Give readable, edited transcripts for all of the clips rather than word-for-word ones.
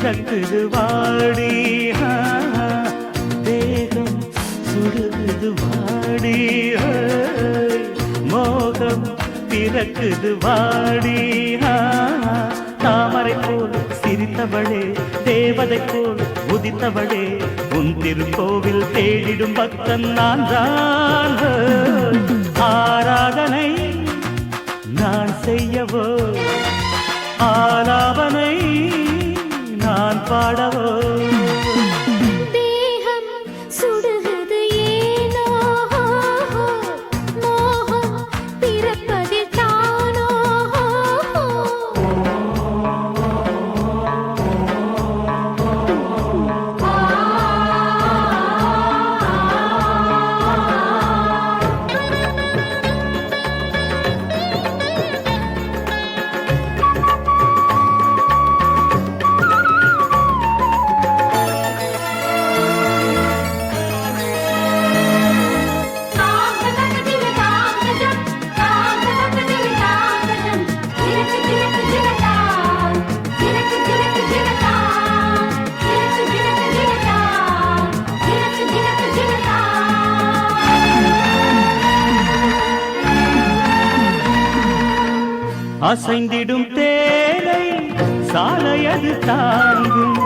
பிறக்குது வாடி தேகம் சுடுகுது வாடி மோகம் பிறக்குது வாடி தாமரை போல் சிரித்தவளே தேவதை போல் உதித்தவளே உன் திருக்கோவில் தேடிடும் பக்தன் நான் தான் ஆராதனை நான் செய்யவோ ஆலாபனை நான் பாடவோ தேகம் சுடுகிறது ஏனோ மோகம் பிறப்பதில் தானோ அசைந்திடும் தேனை சாலையது தாங்கும்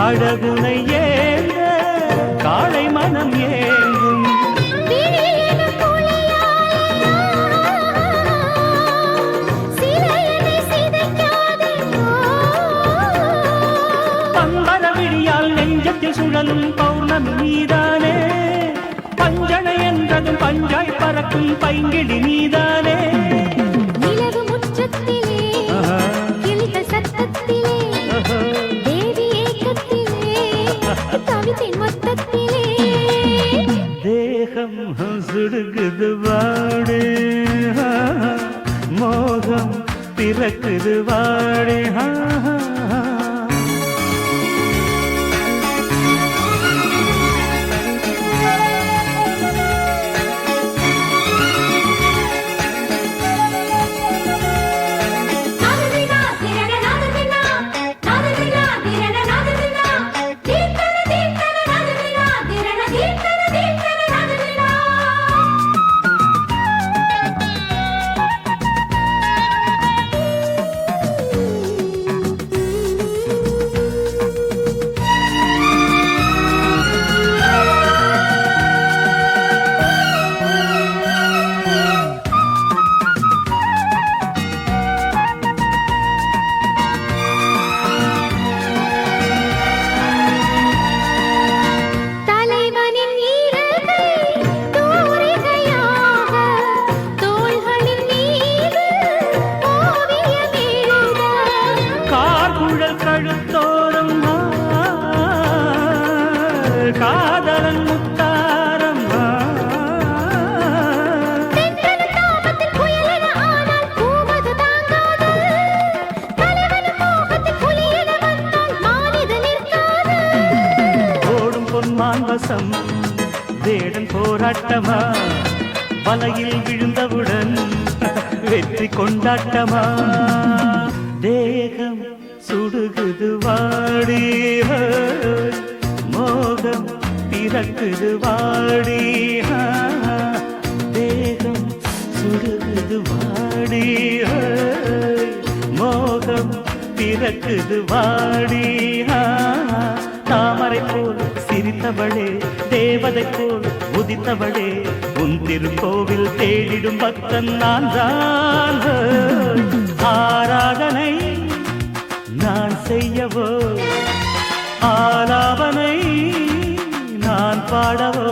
அழகுனை ஏந்த காளை மனம் ஏங்கும் பம்பர விழியால் நெஞ்சத்தில் சுழலும் பௌர்ணமி நீதானே பஞ்சனை என்றதும் பஞ்சாய் பறக்கும் பைங்கிழி நீதானே தேகம் சுடுகுது வாடு மோகம் பிறக்குது வாடு கழுத்தோறும் காதலன் முத்தாரம் ஓடும் பொன்மான் வசம் வேடன் போராட்டமா வலையில் விழுந்தவுடன் வெற்றி கொண்டாட்டமா தேகம் சுடுகுது வாடி மோகம் பிறக்குது வாடி தேகம் சுடுகுது வாடி மோகம் பிறக்குது வாடி தாமரை போல் சிரித்தவளே தேவதை போல் உதித்தவளே உன் திருக்கோவில் தேடிடும் பக்தன் நான் தான் ஆராதனை நான் செய்யவோ ஆலாபனை நான் பாடவோ